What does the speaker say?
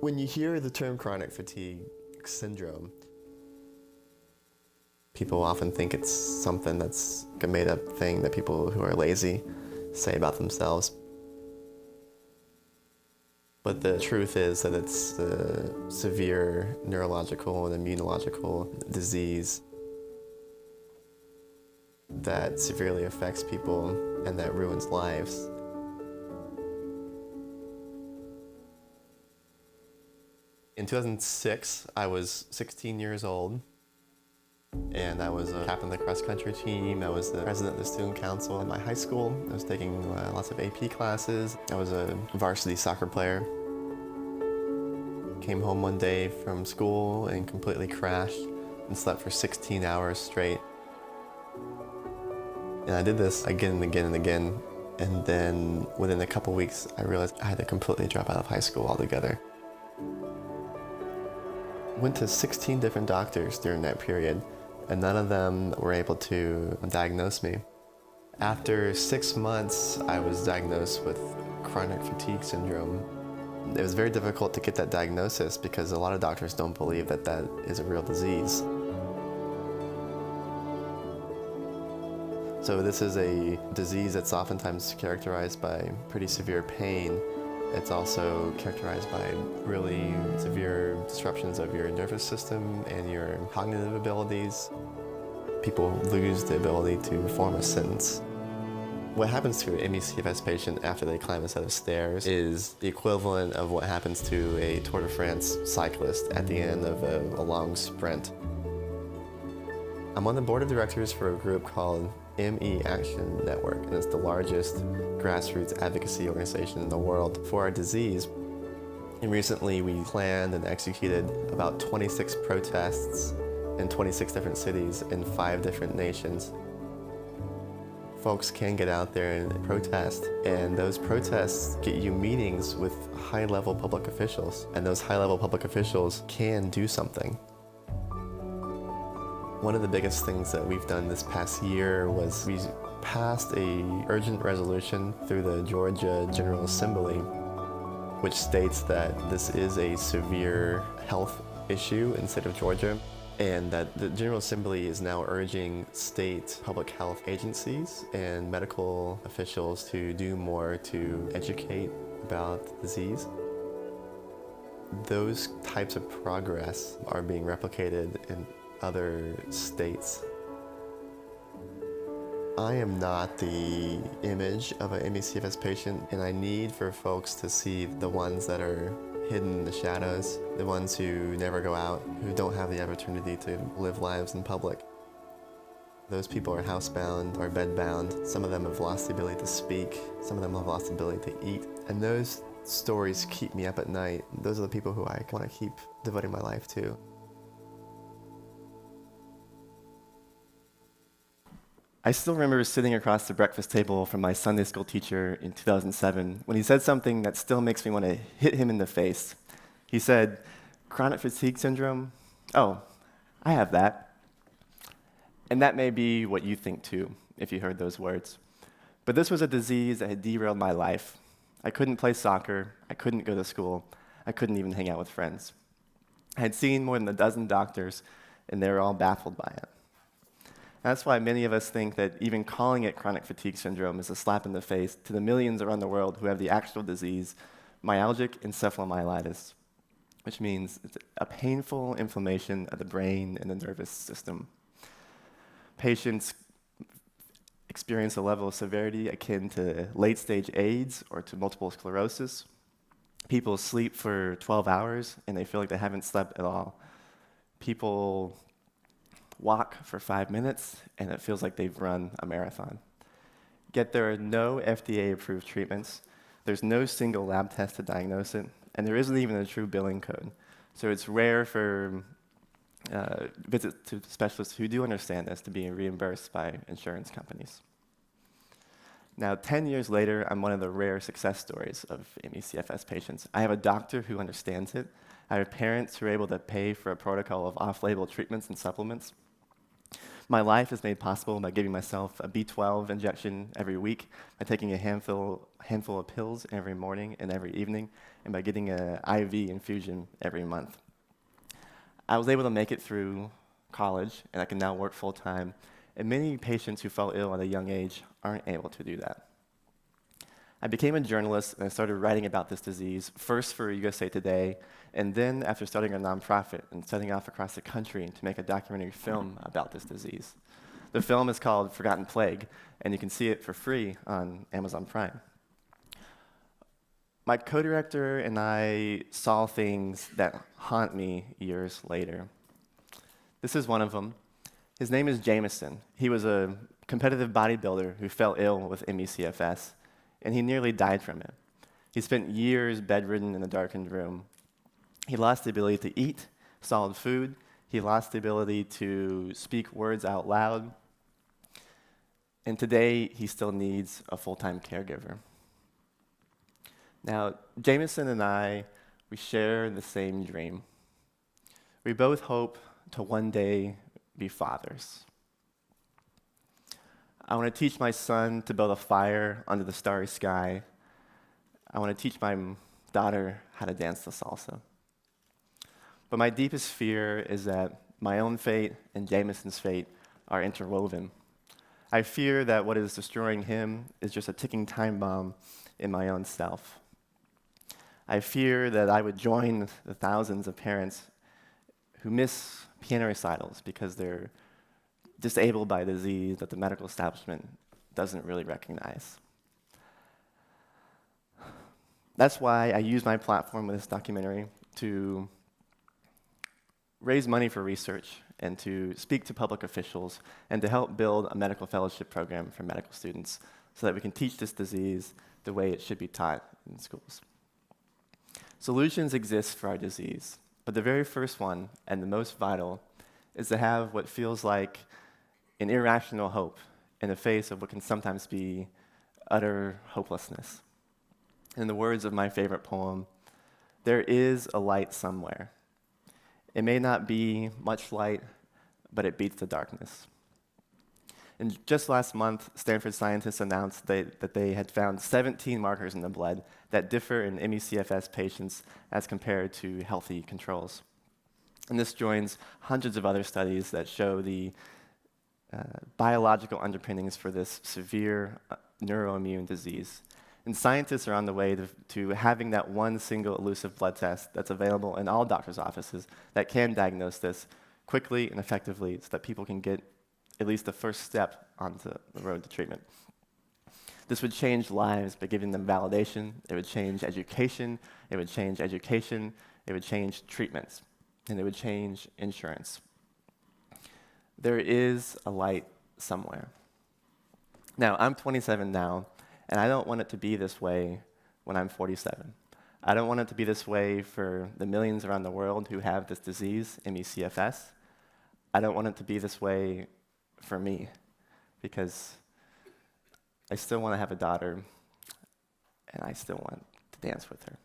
When you hear the term chronic fatigue syndrome, people often think it's something that's a made-up thing that people who are lazy say about themselves. But the truth is that it's a severe neurological and immunological disease that severely affects people and that ruins lives. In 2006, I was 16 years old, and I was a captain of the cross-country team. I was the president of the student council at my high school. I was taking lots of AP classes. I was a varsity soccer player. Came home one day from school and completely crashed and slept for 16 hours straight. And I did this again and again and again. And then within a couple weeks, I realized I had to completely drop out of high school altogether. Went to 16 different doctors during that period, and none of them were able to diagnose me. After 6 months, I was diagnosed with chronic fatigue syndrome. It was very difficult to get that diagnosis because a lot of doctors don't believe that that is a real disease. So this is a disease that's oftentimes characterized by pretty severe pain. It's also characterized by really severe disruptions of your nervous system and your cognitive abilities. People lose the ability to form a sentence. What happens to an ME/CFS patient after they climb a set of stairs is the equivalent of what happens to a Tour de France cyclist at the end of a long sprint. I'm on the board of directors for a group called ME Action Network, and it's the largest grassroots advocacy organization in the world for our disease. And recently we planned and executed about 26 protests in 26 different cities in 5 different nations. Folks can get out there and protest, and those protests get you meetings with high-level public officials, and those high-level public officials can do something. One of the biggest things that we've done this past year was we passed an urgent resolution through the Georgia General Assembly, which states that this is a severe health issue in the state of Georgia, and that the General Assembly is now urging state public health agencies and medical officials to do more to educate about the disease. Those types of progress are being replicated in other states. I am not the image of an ME/CFS patient, and I need for folks to see the ones that are hidden in the shadows, the ones who never go out, who don't have the opportunity to live lives in public. Those people are housebound or bedbound. Some of them have lost the ability to speak. Some of them have lost the ability to eat. And those stories keep me up at night. Those are the people who I want to keep devoting my life to. I still remember sitting across the breakfast table from my Sunday school teacher in 2007 when he said something that still makes me want to hit him in the face. He said, "Chronic fatigue syndrome? Oh, I have that." And that may be what you think too, if you heard those words. But this was a disease that had derailed my life. I couldn't play soccer, I couldn't go to school, I couldn't even hang out with friends. I had seen more than a dozen doctors, and they were all baffled by it. That's why many of us think that even calling it chronic fatigue syndrome is a slap in the face to the millions around the world who have the actual disease, myalgic encephalomyelitis, which means it's a painful inflammation of the brain and the nervous system. Patients experience a level of severity akin to late-stage AIDS or to multiple sclerosis. People sleep for 12 hours and they feel like they haven't slept at all. People walk for 5 minutes, and it feels like they've run a marathon. Yet there are no FDA-approved treatments, there's no single lab test to diagnose it, and there isn't even a true billing code. So it's rare for visits to specialists who do understand this to be reimbursed by insurance companies. Now, 10 years later, I'm one of the rare success stories of ME/CFS patients. I have a doctor who understands it. I have parents who are able to pay for a protocol of off-label treatments and supplements. My life is made possible by giving myself a B12 injection every week, by taking a handful of pills every morning and every evening, and by getting an IV infusion every month. I was able to make it through college, and I can now work full-time, and many patients who fell ill at a young age aren't able to do that. I became a journalist, and I started writing about this disease, first for USA Today, and then after starting a nonprofit and setting off across the country to make a documentary film about this disease. The film is called Forgotten Plague, and you can see it for free on Amazon Prime. My co-director and I saw things that haunt me years later. This is one of them. His name is Jameson. He was a competitive bodybuilder who fell ill with ME/CFS, and he nearly died from it. He spent years bedridden in a darkened room. He lost the ability to eat solid food. He lost the ability to speak words out loud. And today, he still needs a full-time caregiver. Now, Jameson and I, we share the same dream. We both hope to one day be fathers. I want to teach my son to build a fire under the starry sky. I want to teach my daughter how to dance the salsa. But my deepest fear is that my own fate and Jameson's fate are interwoven. I fear that what is destroying him is just a ticking time bomb in my own self. I fear that I would join the thousands of parents who miss piano recitals because they're disabled by a disease that the medical establishment doesn't really recognize. That's why I use my platform with this documentary to raise money for research and to speak to public officials and to help build a medical fellowship program for medical students so that we can teach this disease the way it should be taught in schools. Solutions exist for our disease, but the very first one, and the most vital, is to have what feels like an irrational hope in the face of what can sometimes be utter hopelessness. In the words of my favorite poem, there is a light somewhere. It may not be much light, but it beats the darkness. And just last month, Stanford scientists announced that they had found 17 markers in the blood that differ in ME/CFS patients as compared to healthy controls. And this joins hundreds of other studies that show the biological underpinnings for this severe neuroimmune disease. And scientists are on the way to having that one single elusive blood test that's available in all doctors' offices that can diagnose this quickly and effectively so that people can get at least the first step onto the road to treatment. This would change lives by giving them validation. It would change education. It would change education. It would change treatments. And it would change insurance. There is a light somewhere. Now, I'm 27 now, and I don't want it to be this way when I'm 47. I don't want it to be this way for the millions around the world who have this disease, ME/CFS. I don't want it to be this way for me, because I still want to have a daughter, and I still want to dance with her.